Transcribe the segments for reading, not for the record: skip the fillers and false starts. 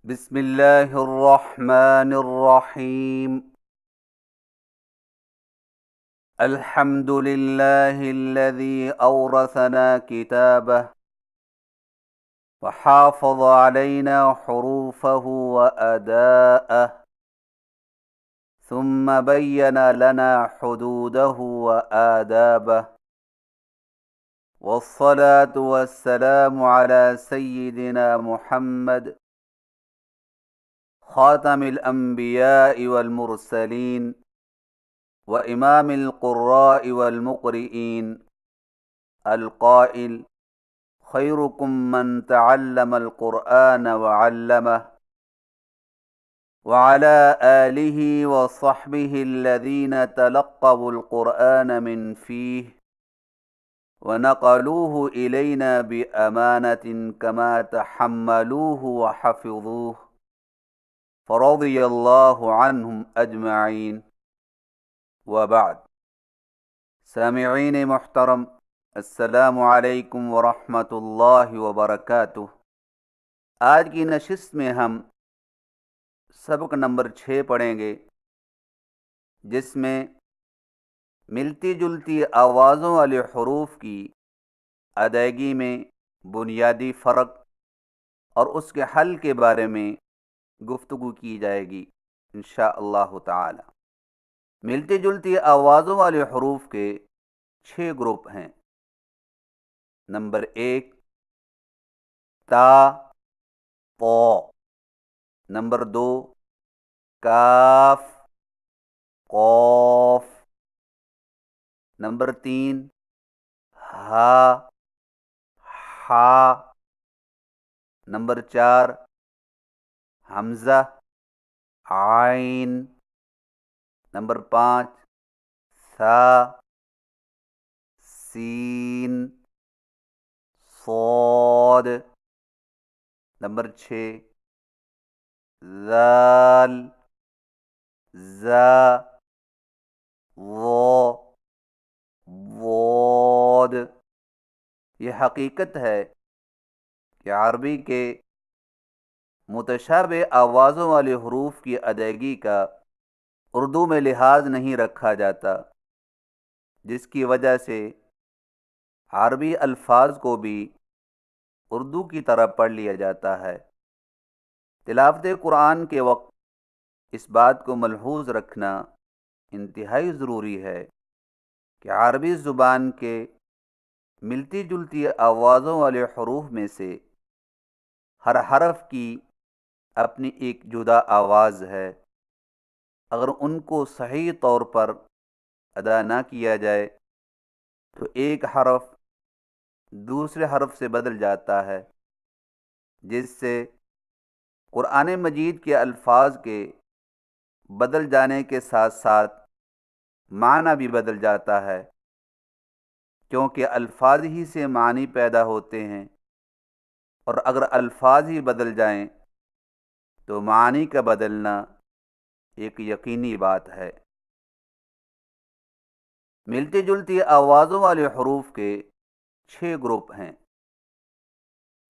بسم الله الرحمن الرحيم. الحمد لله الذي أورثنا كتابه وحافظ علينا حروفه وأداءه، ثم بين لنا حدوده وآدابه. والصلاة والسلام على سيدنا محمد خاتم الأنبياء والمرسلين وإمام القراء والمقرئين، القائل: خيركم من تعلم القرآن وعلمه. وعلى آله وصحبه الذين تلقوا القرآن من فيه ونقلوه إلينا بأمانة كما تحملوه وحفظوه، فرضي الله عنهم أجمعين. وبعد. سامعین محترم، السلام علیکم ورحمۃ اللہ وبرکاتہ۔ آج کی نشست میں ہم سبق نمبر 6 پڑھیں گے، جس میں ملتی جلتی آوازوں والے حروف کی ادائیگی میں بنیادی فرق اور اس کے حل کے بارے میں گفتگو کی جائے گی انشاءاللہ تعالی۔ ملتی جلتی آوازوں والے حروف کے 6 گروپ ہیں۔ نمبر 1 تا طو، نمبر 2 کاف قوف، نمبر 3 ہا حا، نمبر 4 حمزہ عین، نمبر 5 ثا سین صاد، نمبر 6 ذال زا ظا ضاد۔ یہ حقیقت ہے کہ عربی کے متشابہ آوازوں والے حروف کی ادائیگی کا اردو میں لحاظ نہیں رکھا جاتا، جس کی وجہ سے عربی الفاظ کو بھی اردو کی طرح پڑھ لیا جاتا ہے۔ تلاوت قرآن کے وقت اس بات کو ملحوظ رکھنا انتہائی ضروری ہے کہ عربی زبان کے ملتی جلتی آوازوں والے حروف میں سے ہر حرف کی اپنی ایک جدا آواز ہے۔ اگر ان کو صحیح طور پر ادا نہ کیا جائے تو ایک حرف دوسرے حرف سے بدل جاتا ہے، جس سے قرآن مجید کے الفاظ کے بدل جانے کے ساتھ ساتھ معنی بھی بدل جاتا ہے، کیونکہ الفاظ ہی سے معنی پیدا ہوتے ہیں، اور اگر الفاظ ہی بدل جائیں تو معنی کا بدلنا ایک یقینی بات ہے۔ ملتی جلتی آوازوں والے حروف کے 6 گروپ ہیں۔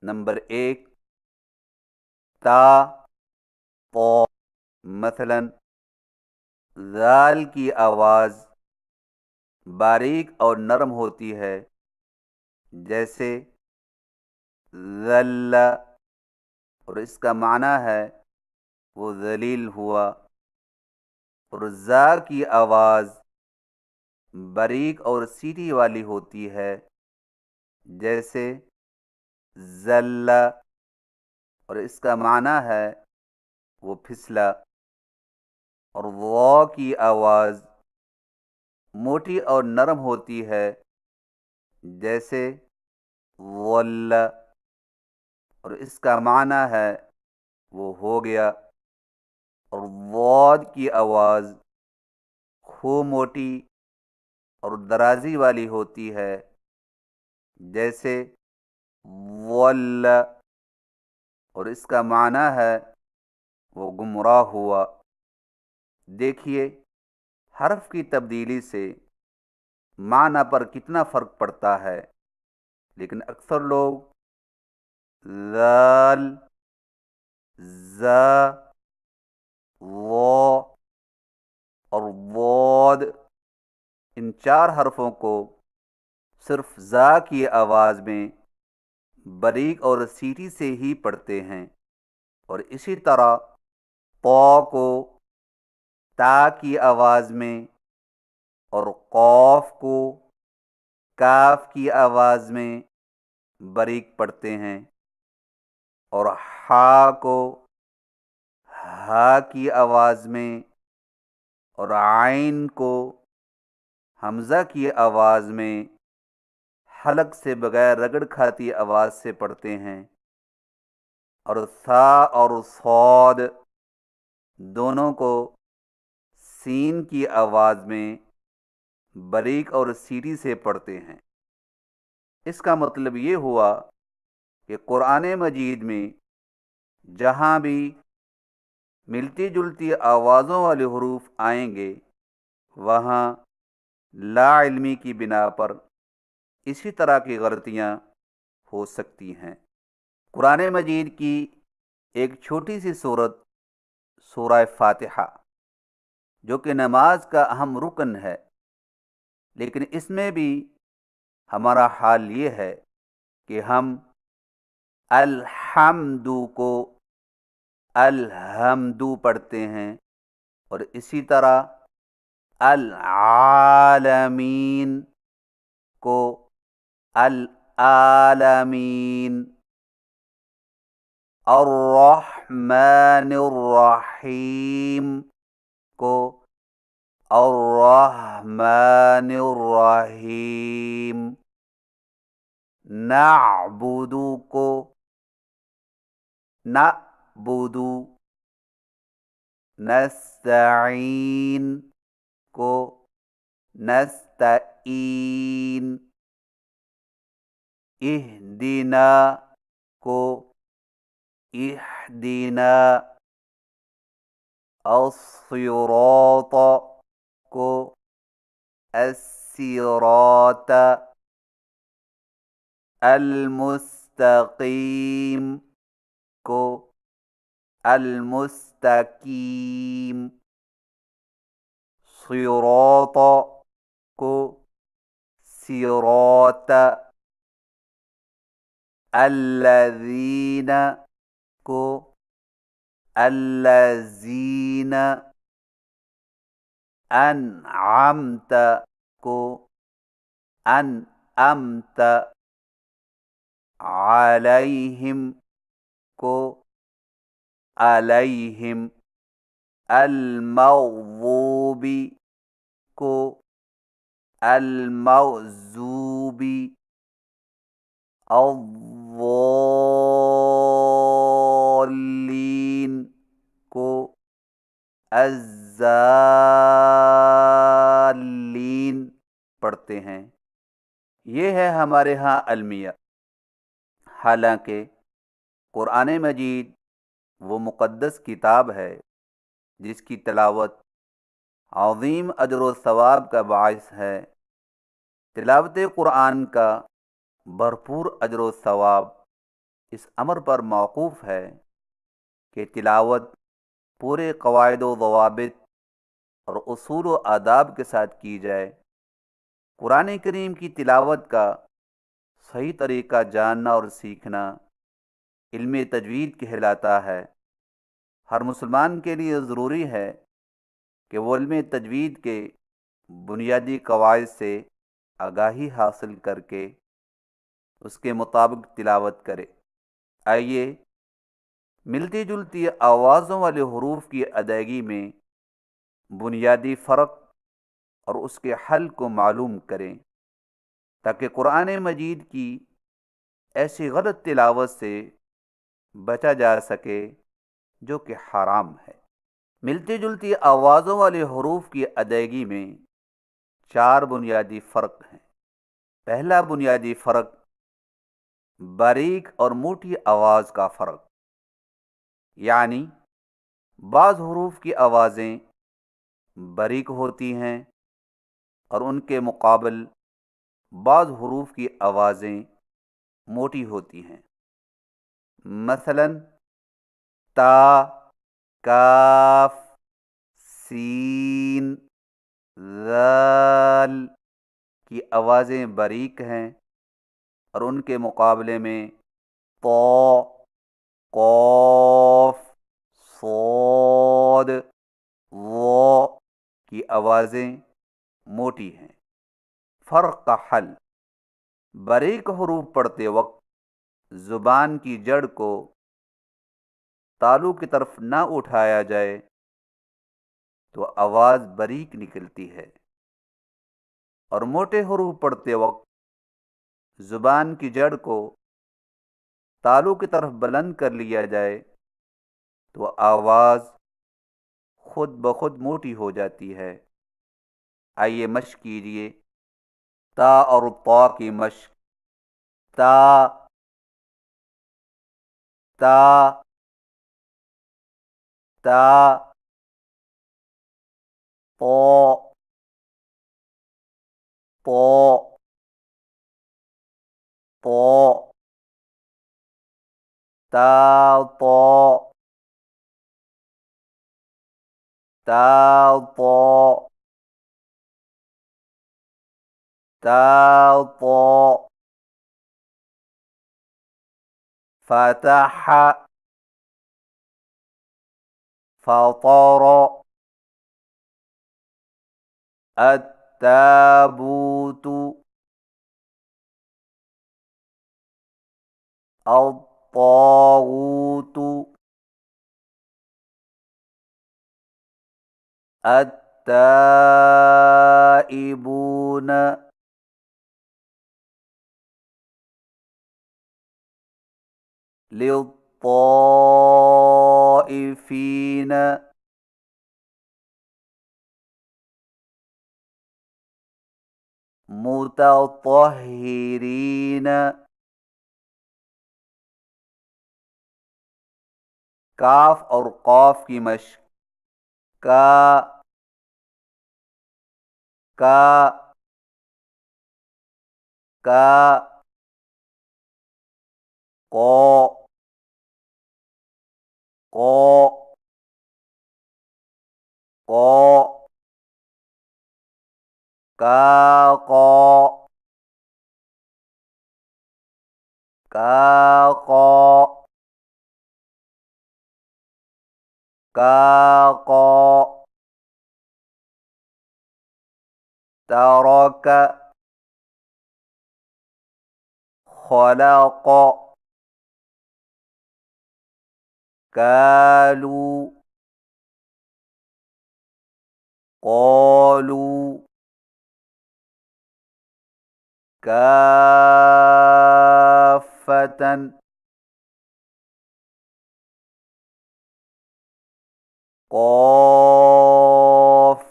نمبر 1 تا طو، مثلا ذال کی آواز باریک اور نرم ہوتی ہے، جیسے ذل، اور اس کا معنی ہے وہ ذلیل ہوا۔ اور زا کی آواز باریک اور سیٹھی والی ہوتی ہے، جیسے ذل، اور اس کا معنی ہے وہ پھسلا۔ اور وا کی آواز موٹی اور نرم ہوتی ہے، جیسے ول، اور اس کا معنی ہے وہ ہو گیا۔ اور ضاد کی آواز خوب موٹی اور درازی والی ہوتی ہے، جیسے ول، اور اس کا معنی ہے وہ گمراہ ہوا۔ دیکھیے حرف کی تبدیلی سے معنی پر کتنا فرق پڑتا ہے، لیکن اکثر لوگ ذال ز، و اور وود، ان 4 حرفوں کو صرف زا کی آواز میں باریک اور سیٹی سے ہی پڑھتے ہیں، اور اسی طرح طا کو تا کی آواز میں اور قاف کو کاف کی آواز میں باریک پڑھتے ہیں، اور ہا کو ہا کی آواز میں اور عین کو حمزہ کی آواز میں حلق سے بغیر رگڑ کھاتی آواز سے پڑھتے ہیں، اور ثا اور صاد دونوں کو سین کی آواز میں باریک اور سیٹی سے پڑھتے ہیں۔ اس کا مطلب یہ ہوا کہ قرآن مجید میں جہاں بھی ملتی جلتی آوازوں والے حروف آئیں گے، وہاں لا علمی کی بنا پر اسی طرح کی غلطیاں ہو سکتی ہیں۔ قرآن مجید کی ایک چھوٹی سی سورت سورہ فاتحہ، جو کہ نماز کا اہم رکن ہے، لیکن اس میں بھی ہمارا حال یہ ہے کہ ہم الحمد کو الحمدو پڑھتے ہیں، اور اسی طرح العالمین کو العالمین، الرحمن الرحیم کو الرحمن الرحیم، نعبد کو نعبد، نستعین کو نستعین، اہدنا کو اہدنا، الصراط کو الصراط، المستقیم کو المستقیم، صراط کو صراط، الذین کو الذین، انعمت کو انعمت، علیہم کو علیہم، المغضوب کو المغضوب، الضالین کو الضالین پڑھتے ہیں۔ یہ ہے ہمارے ہاں المیہ۔ حالانکہ قرآن مجید وہ مقدس کتاب ہے جس کی تلاوت عظیم اجر و ثواب کا باعث ہے۔ تلاوت قرآن کا بھرپور اجر و ثواب اس امر پر موقوف ہے کہ تلاوت پورے قواعد و ضوابط اور اصول و آداب کے ساتھ کی جائے۔ قرآن کریم کی تلاوت کا صحیح طریقہ جاننا اور سیکھنا علم تجوید کہلاتا ہے۔ ہر مسلمان کے لیے ضروری ہے کہ وہ علم تجوید کے بنیادی قواعد سے آگاہی حاصل کر کے اس کے مطابق تلاوت کرے۔ آئیے ملتی جلتی آوازوں والے حروف کی ادائیگی میں بنیادی فرق اور اس کے حل کو معلوم کریں، تاکہ قرآن مجید کی ایسی غلط تلاوت سے بچا جا سکے جو کہ حرام ہے۔ ملتی جلتی آوازوں والے حروف کی ادائیگی میں 4 بنیادی فرق ہیں۔ پہلا بنیادی فرق باریک اور موٹی آواز کا فرق، یعنی بعض حروف کی آوازیں باریک ہوتی ہیں اور ان کے مقابل بعض حروف کی آوازیں موٹی ہوتی ہیں۔ مثلا تا، کاف، سین، ذال کی آوازیں باریک ہیں، اور ان کے مقابلے میں طا، قاف، صاد، ظا کی آوازیں موٹی ہیں۔ فرق کا حل: باریک حروف پڑھتے وقت زبان کی جڑ کو تالو کی طرف نہ اٹھایا جائے تو آواز باریک نکلتی ہے، اور موٹے حروف پڑھتے وقت زبان کی جڑ کو تالو کی طرف بلند کر لیا جائے تو آواز خود بخود موٹی ہو جاتی ہے۔ آئیے مشق کیجئے۔ تا اور طا کی مشق: تا، تا، تا، طا، طا، طا، تا، طا، تا، طا، تا، طا، فتح، فطر، التابوت، الطاغوت، التائبون، للطائفين، متطہرین۔ کاف اور قاف کی مشق: کا، کا، کا، قا، قا، قا، کا، قا، کا، قا، کا، قا، ترک، خلق، كالوا، قالوا، كافة، قاف،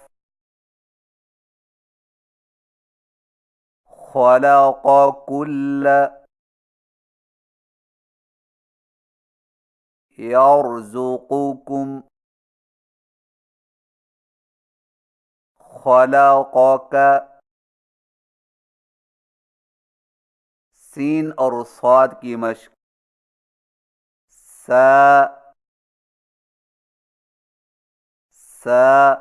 خلق كل، يرزقكم، خلقك۔ سین اور صاد کی مشق: سا، سا،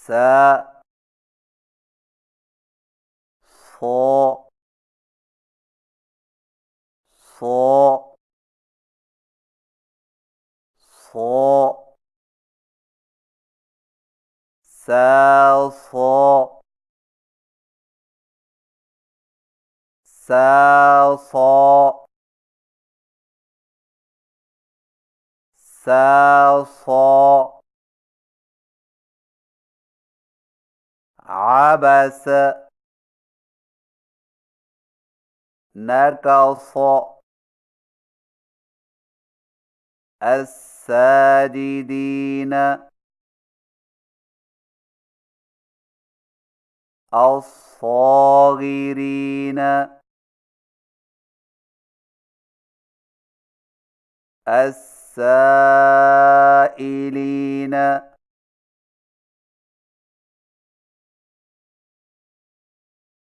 سا، صا، صا، صا، سا، صا، سا، صا، سا، صا، عبس، نكص، الساجدين، الصاغرين، السائلين،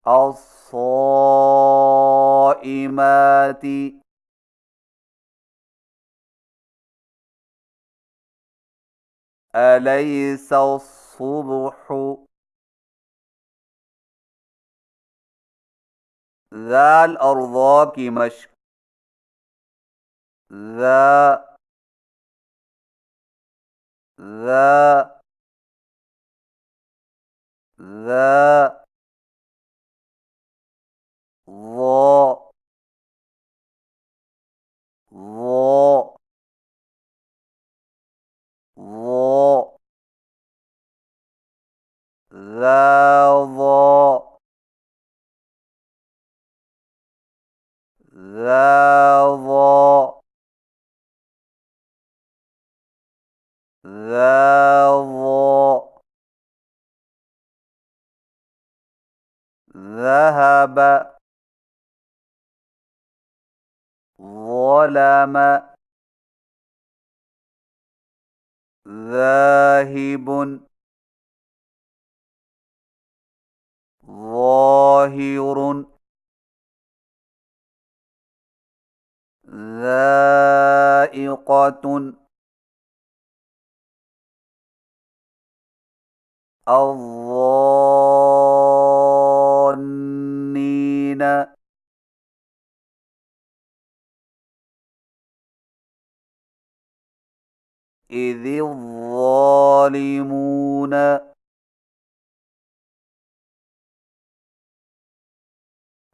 الصائمات، أليس الصبح ذا الأرض کی مشق ذا ذا ذا ظا ظا ظا ذا ظا ذا ظا ذا ظا ذهب ظلم ذاهب ظاهر ذائقة الظانين إذ الظالمون.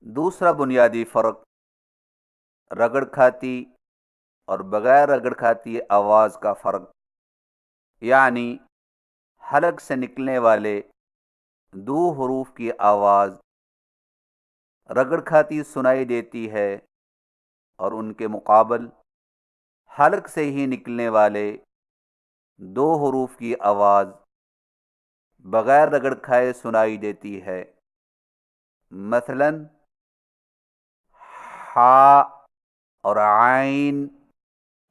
دوسرا بنیادی فرق رگڑ کھاتی اور بغیر رگڑ کھاتی آواز کا فرق، یعنی حلق سے نکلنے والے دو حروف کی آواز رگڑ کھاتی سنائی دیتی ہے، اور ان کے مقابل حلق سے ہی نکلنے والے دو حروف کی آواز بغیر رگڑ کھائے سنائی دیتی ہے۔ مثلاً حا اور عین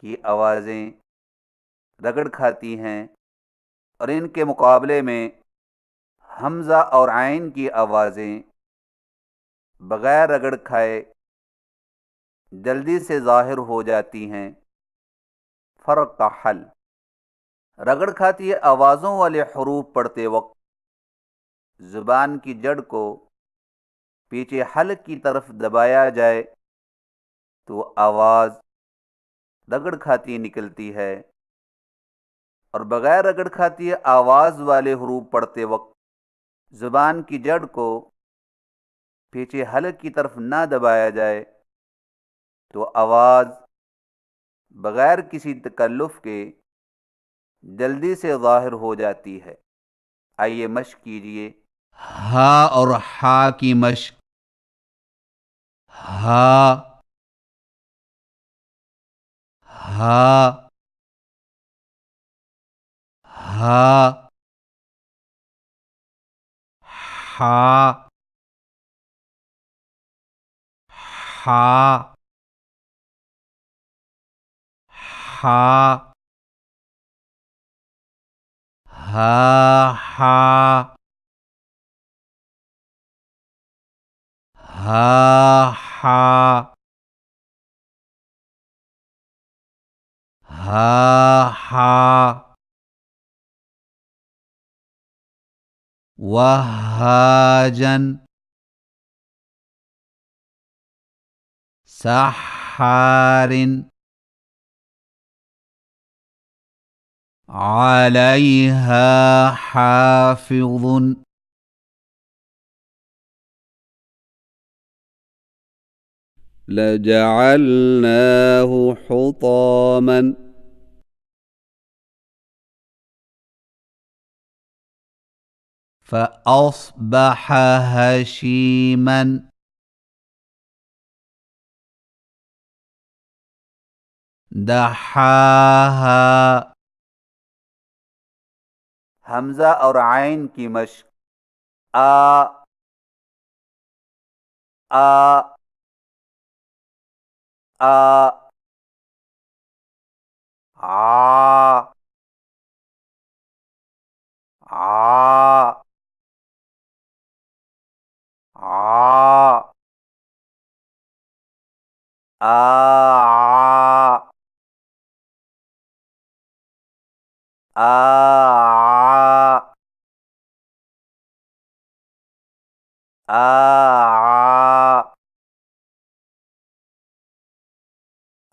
کی آوازیں رگڑ کھاتی ہیں، اور ان کے مقابلے میں حمزہ اور عین کی آوازیں بغیر رگڑ کھائے جلدی سے ظاہر ہو جاتی ہیں۔ فرق کا حل: رگڑ کھاتی آوازوں والے حروف پڑھتے وقت زبان کی جڑ کو پیچھے حلق کی طرف دبایا جائے تو آواز رگڑ کھاتی نکلتی ہے، اور بغیر رگڑ کھاتی آواز والے حروف پڑھتے وقت زبان کی جڑ کو پیچھے حلق کی طرف نہ دبایا جائے تو آواز بغیر کسی تکلف کے جلدی سے ظاہر ہو جاتی ہے۔ آئیے مشق کیجئے۔ ہا اور ہا کی مشق: ہا ہا ہا ہا ہا ہا ہا ہا ہا ہا ہا ہا وہاجن سحارن علیہا حافظ لجعلناه حطاما فأصبح هشيما دحاها. حمزہ اور عین کی مشق: آ آ آ آ آ آ آ آ آ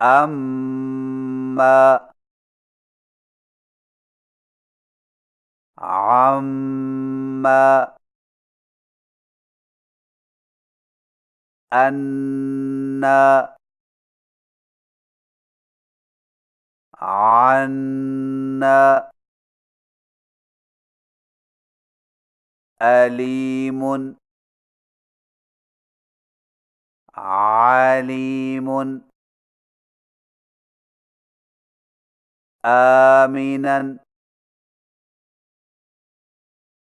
أما عما أنا عنا أليم عليم آمنا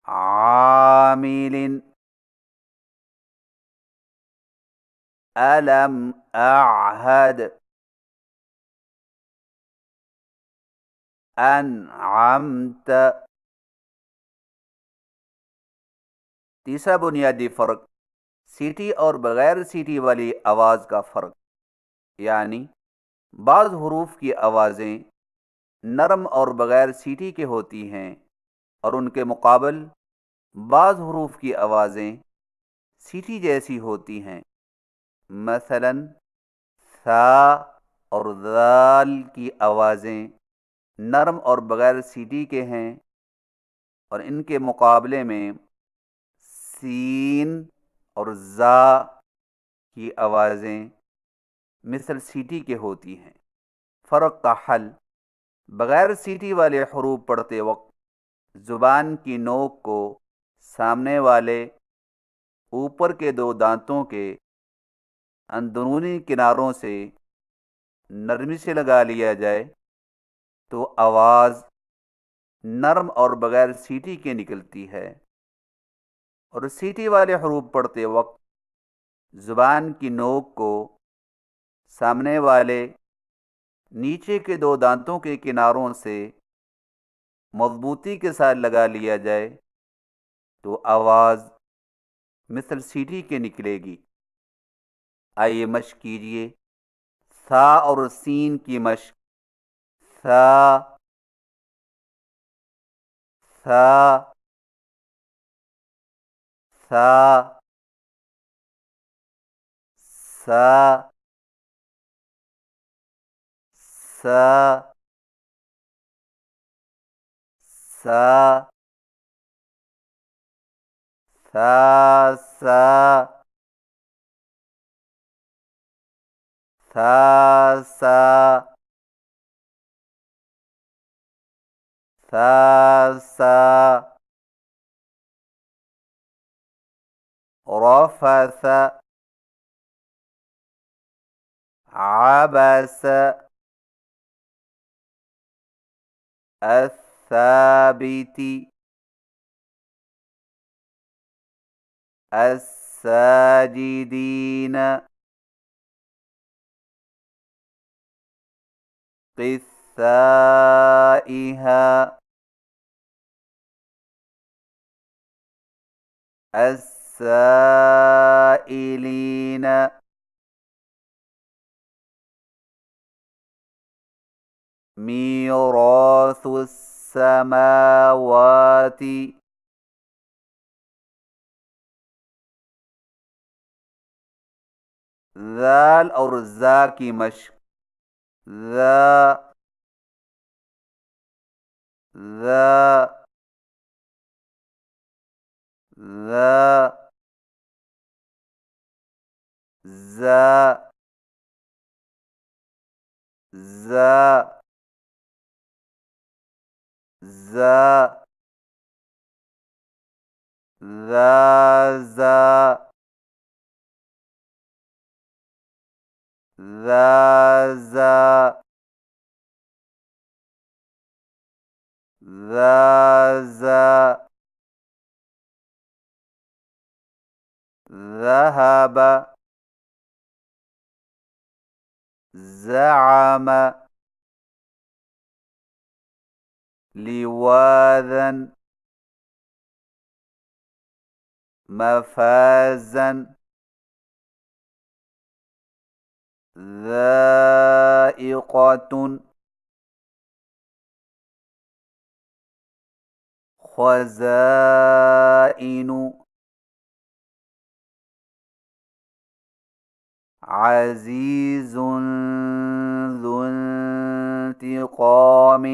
عامل ألم أعهد أنعمت. تیسرا بنیادی فرق سیٹی اور بغیر سیٹی والی آواز کا فرق، یعنی بعض حروف کی آوازیں نرم اور بغیر سیٹی کے ہوتی ہیں اور ان کے مقابل بعض حروف کی آوازیں سیٹی جیسی ہوتی ہیں۔ مثلا ثا اور ذال کی آوازیں نرم اور بغیر سیٹی کے ہیں اور ان کے مقابلے میں سین اور زا کی آوازیں مثل سیٹی کے ہوتی ہیں۔ فرق کا حل: بغیر سیٹی والے حروف پڑھتے وقت زبان کی نوک کو سامنے والے اوپر کے دو دانتوں کے اندرونی کناروں سے نرمی سے لگا لیا جائے تو آواز نرم اور بغیر سیٹی کے نکلتی ہے، اور سیٹی والے حروف پڑھتے وقت زبان کی نوک کو سامنے والے نیچے کے دو دانتوں کے کناروں سے مضبوطی کے ساتھ لگا لیا جائے تو آواز مثل سیٹی کے نکلے گی۔ آئیے مشق کیجئے۔ ثا اور سین کی مشق: ثا ثا ثا ثا ثا ثا ثا ثا ثا ثا ثا ثا رفث عبس الثابت الساجدين قثائها السائلين ميراث السماوات ذال اور زا کی مشق: ذا ذا ذا ذا ذا ذا ذا ذا ذا ذا ذا ذا ذهب زعم لواذا مفازا ذائقة خزائن عزیز ذو انتقام.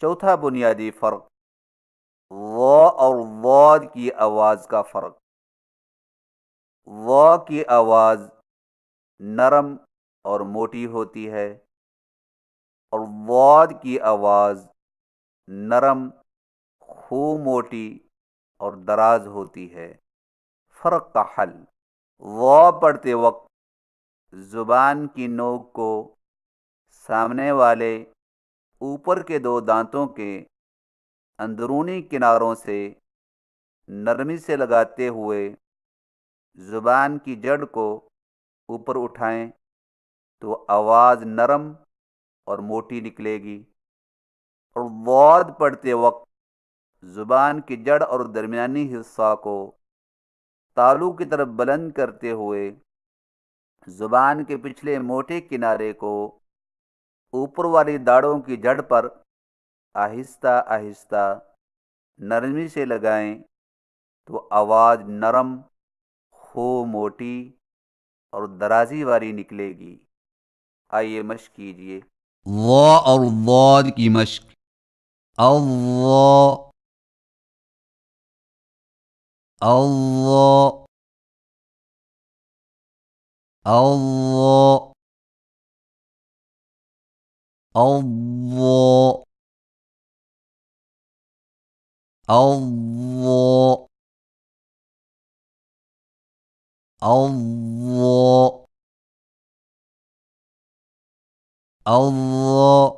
چوتھا بنیادی فرق، و اور ضاد کی آواز کا فرق. و کی آواز نرم اور موٹی ہوتی ہے اور ضاد کی آواز نرم، خوب موٹی اور دراز ہوتی ہے. فرق کا حل: و پڑھتے وقت زبان کی نوک کو سامنے والے اوپر کے دو دانتوں کے اندرونی کناروں سے نرمی سے لگاتے ہوئے زبان کی جڑ کو اوپر اٹھائیں تو آواز نرم اور موٹی نکلے گی. اور ضاد پڑھتے وقت زبان کی جڑ اور درمیانی حصہ کو تالو کی طرف بلند کرتے ہوئے زبان کے پچھلے موٹے کنارے کو اوپر والی داڑوں کی جڑ پر آہستہ آہستہ نرمی سے لگائیں تو آواز نرم، خوب موٹی اور درازی والی نکلے گی. آئیے مشق کیجیے. و اور ضاد کی مشق. اللہ، اللہ، اللہ، اللہ، اللہ، اللہ، اللہ، اللہ،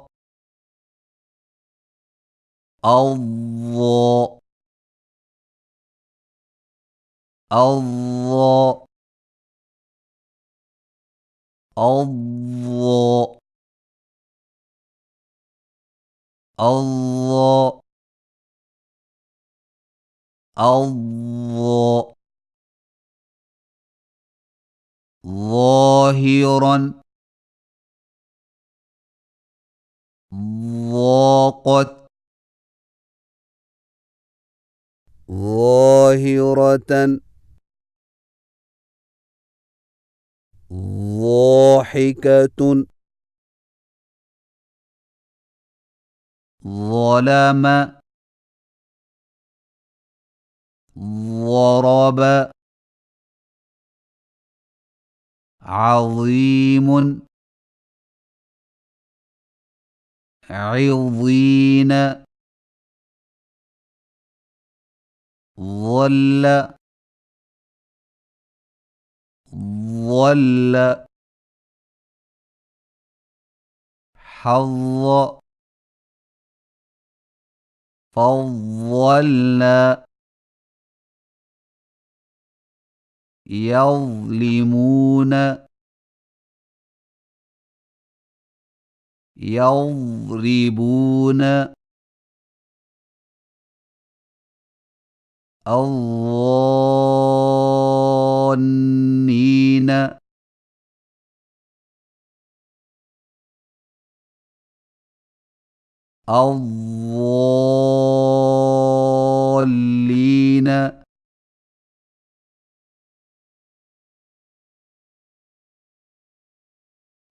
اللہ، اللہ، اللہ، اللہ. ظاہراً، ضاقت، ظاہرةً، ضاحکة، ظلم، ضرب، عظیم، عظین، ظل، ظل، حظ، فضلنا، يظلمون، يضربون، الظانين، الضالين،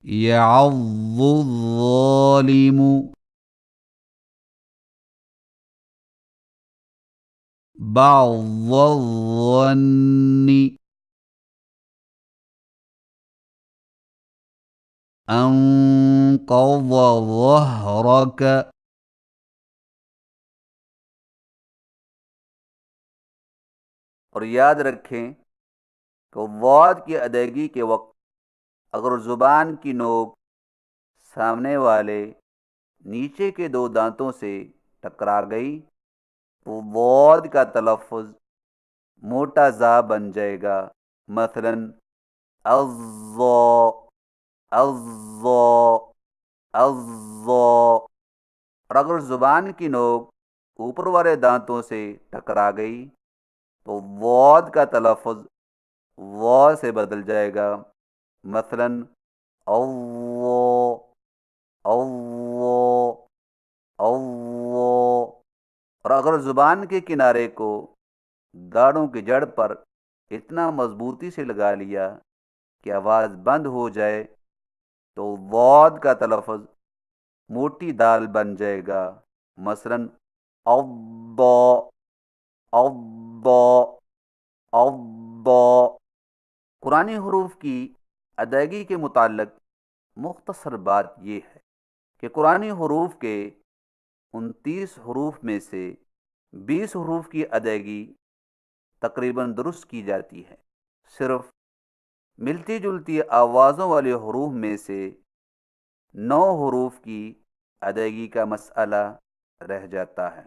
يعظ الظالم، بعض الظن، أنقض ظهرك. اور یاد رکھیں کہ ضاد کی ادائیگی کے وقت اگر زبان کی نوک سامنے والے نیچے کے دو دانتوں سے ٹکرا گئی تو ضاد کا تلفظ موٹا زا بن جائے گا. مثلا الضا، الضا، الضا. اور اگر زبان کی نوک اوپر والے دانتوں سے ٹکرا گئی تو ضاد کا تلفظ وا سے بدل جائے گا. مثلا اللہ، اللہ، اللہ. اور اگر زبان کے کنارے کو داڑھوں کی جڑ پر اتنا مضبوطی سے لگا لیا کہ آواز بند ہو جائے تو ضاد کا تلفظ موٹی دال بن جائے گا، مثلا الضا، الضا، الضا۔ قرآنی حروف کی ادائیگی کے متعلق مختصر بات یہ ہے کہ قرآنی حروف کے 29 حروف میں سے 20 حروف کی ادائیگی تقریباً درست کی جاتی ہے، صرف ملتی جلتی آوازوں والے حروف میں سے 9 حروف کی ادائیگی کا مسئلہ رہ جاتا ہے،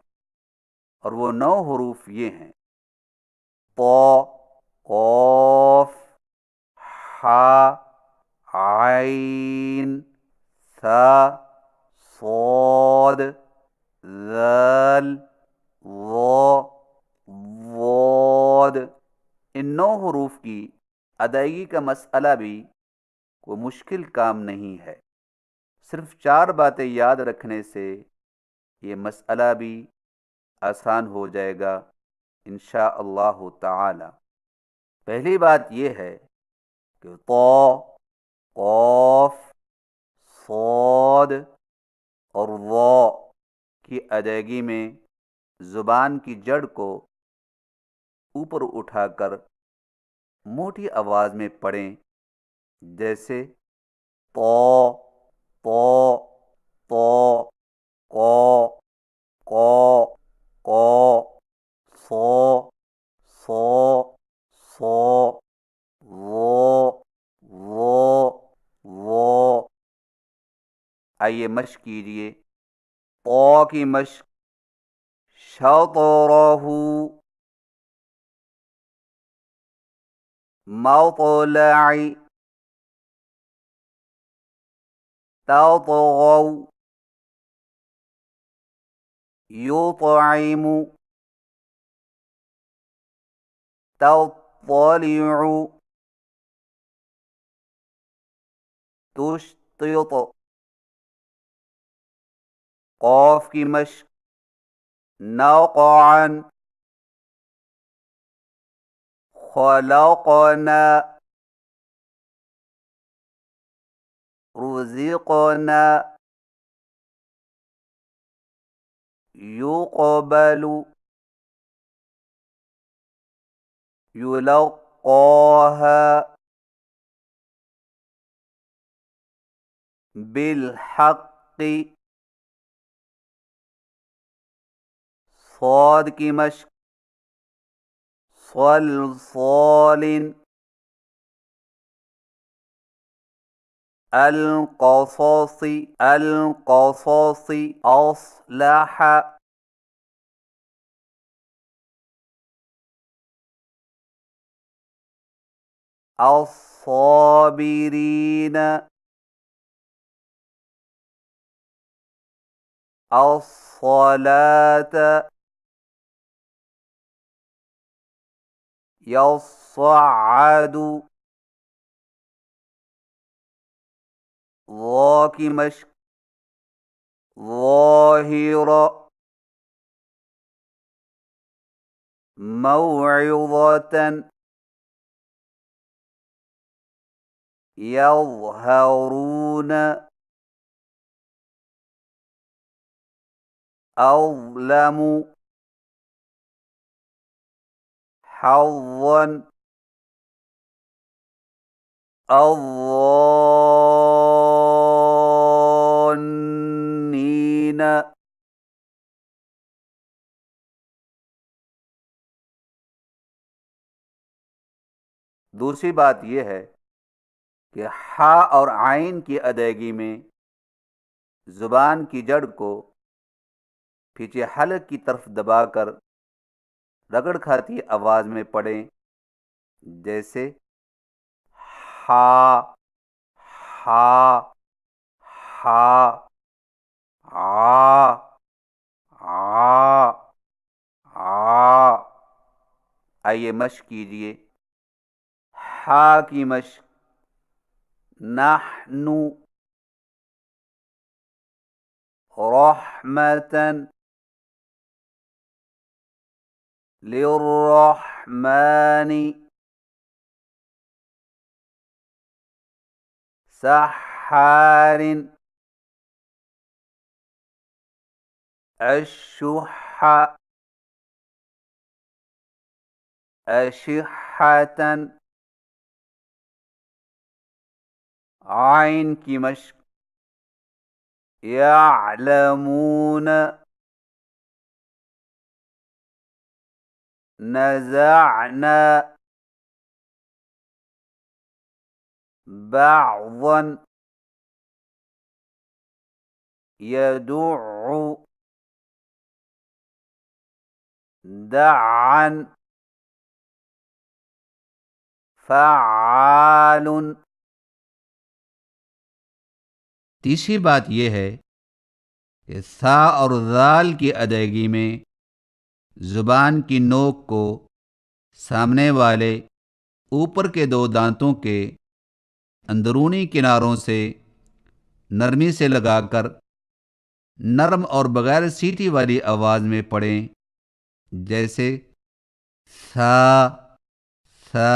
اور وہ 9 حروف یہ ہیں: طا، قاف، حا، عین، ثا، صاد، ذال، ظا، ضاد۔ ان 9 حروف کی ادائیگی کا مسئلہ بھی کوئی مشکل کام نہیں ہے، صرف 4 باتیں یاد رکھنے سے یہ مسئلہ بھی آسان ہو جائے گا انشاء اللہ تعالی۔ پہلی بات یہ ہے کہ طا، قاف، صاد اور ضا کی ادائیگی میں زبان کی جڑ کو اوپر اٹھا کر موٹی آواز میں پڑھیں، جیسے طا، طا، طا، قا، قا، قا، صا، صا، صا، ضا، ضا، ضا۔ آئیے مشق کیجئے۔ طا کی مشق: شطرہ، مطلع، تطغوا، يطعم، تطلع، تشطط۔ قاف کی مشق: نقعا، خلقنا، رزقنا، يقبل، يلقاها، بالحق۔ صاد کی مشق: صلصال، القصص، القصص، أصلح، الصابرين، الصلاة، يصعد۔ ظا کی مشق: ظاہر، موعظة، يظهرون، أظلم، حظا، الظانين۔ دوسری بات یہ ہے کہ ہا اور عین کی ادائیگی میں زبان کی جڑ کو پیچھے حلق کی طرف دبا کر رگڑ کھاتی آواز میں پڑھیں، جیسے ہا، ہا، ہا، آ، آ، آ۔ آئیے مشق کیجئے۔ ہا کی مشق: نحن، رحمة، للرحمن سحار الشح أشحة عين کی مشق يعلمون نزعنا بعضا يدع دعا فعال. تیسری بات یہ ہے کہ ثا اور ذال کی ادائیگی میں زبان کی نوک کو سامنے والے اوپر کے دو دانتوں کے اندرونی کناروں سے نرمی سے لگا کر نرم اور بغیر سیٹی والی آواز میں پڑھیں، جیسے سا سا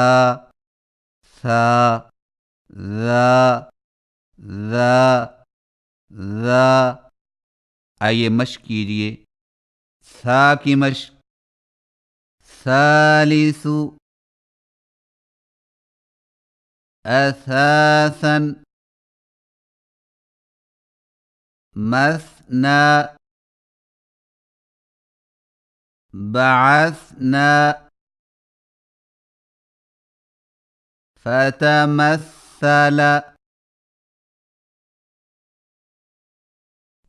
سا ذا ذا ذا. آئیے مشق کیجیے. سا کی مشق ثالث اساسا مثنى بعثنا فتمثل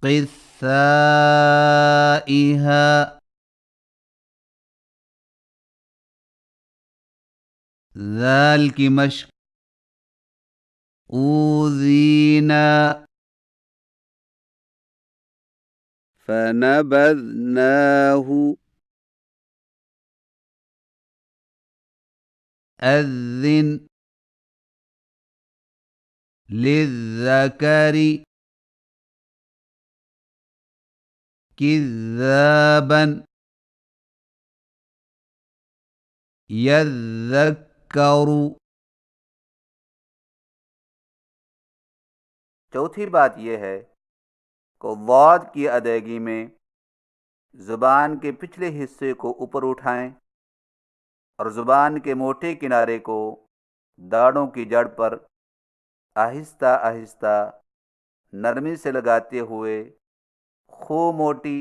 قثائها ذال کی مشق اوذینا فنبذناه أذن للذكر كذابا يذكر. چوتھی بات یہ ہے کہ ضاد کی ادائیگی میں زبان کے پچھلے حصے کو اوپر اٹھائیں اور زبان کے موٹے کنارے کو داڑھوں کی جڑ پر آہستہ آہستہ نرمی سے لگاتے ہوئے خوب موٹی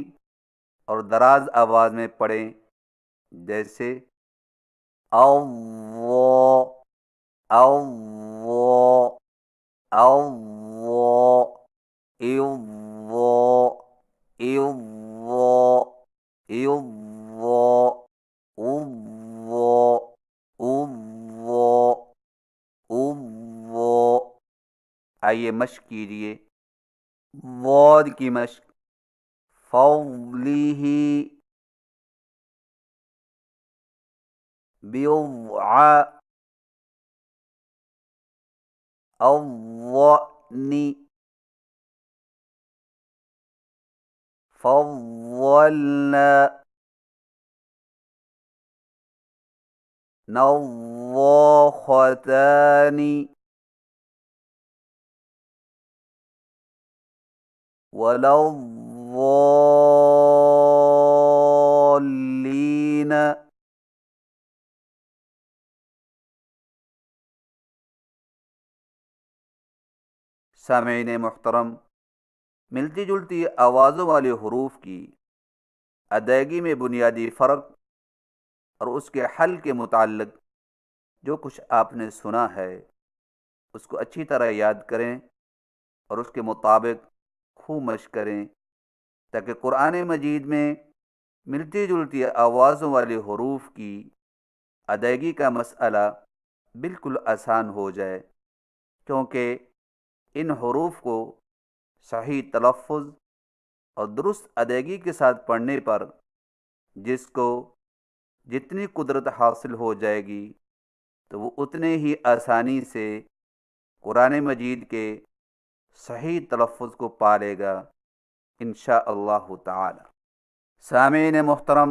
اور دراز آواز میں پڑھیں، جیسے اللہ اللہ اللہ اللہ اللہ اللہ اللہ اللہ اللہ. آئیے مشق کیجیے. ضاد کی مشق فضلہ بضع الظأن فضلنا نضاختان ولا الضالين. سامعین محترم، ملتی جلتی آوازوں والے حروف کی ادائیگی میں بنیادی فرق اور اس کے حل کے متعلق جو کچھ آپ نے سنا ہے اس کو اچھی طرح یاد کریں اور اس کے مطابق خوب مشق کریں تاکہ قرآن مجید میں ملتی جلتی آوازوں والے حروف کی ادائیگی کا مسئلہ بالکل آسان ہو جائے، کیونکہ ان حروف کو صحیح تلفظ اور درست ادائیگی کے ساتھ پڑھنے پر جس کو جتنی قدرت حاصل ہو جائے گی تو وہ اتنے ہی آسانی سے قرآن مجید کے صحیح تلفظ کو پا لے گا انشاء اللہ تعالی. سامعین محترم،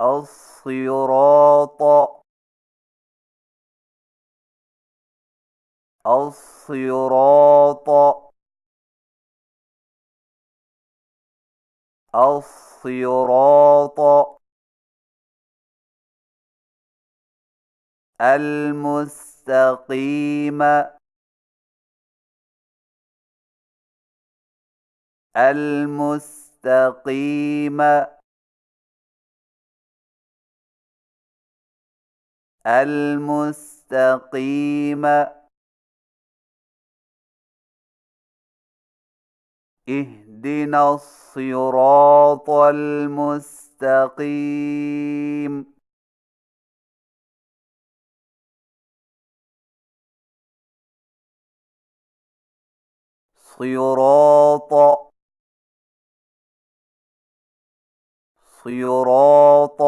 الصراط الصراط الصراط المستقيم المستقيم المستقيم اهدنا الصراط المستقيم صراط صراط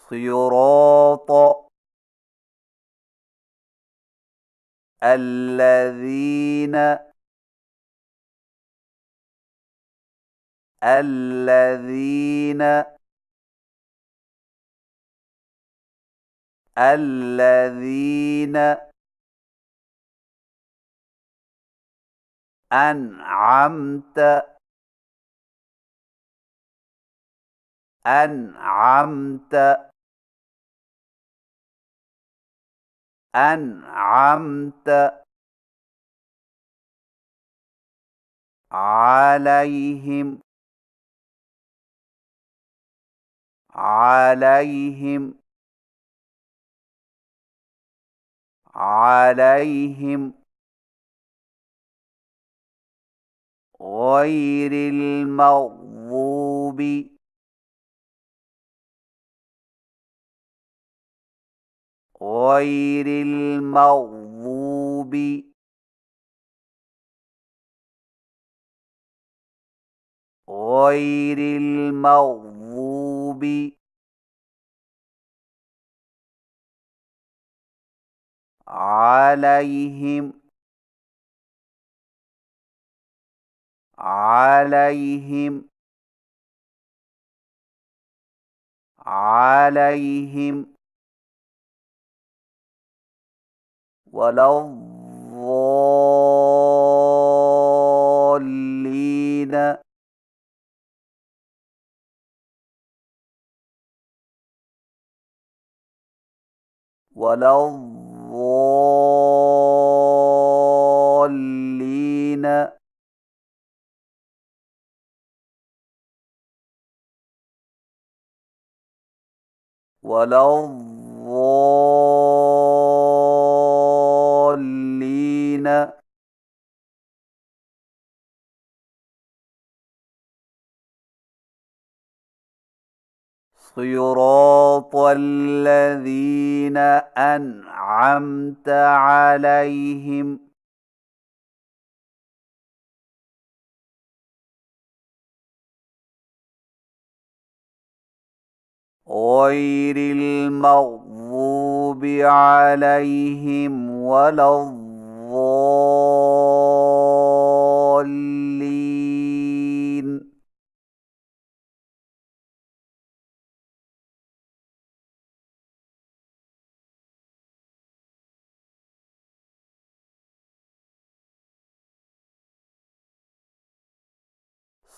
صراط الذين الذين الذين أنعمت أنعمت أنعمت عليهم عليهم عليهم غير المغضوب غير المغضوب غير المغضوب عليهم عليهم عليهم ولا الضالين ولا الضالين ولا الضالين صراط الذين أنعمت عليهم غير المغضوب عليهم ولا الضالين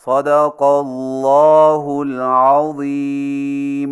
صدق الله العظيم.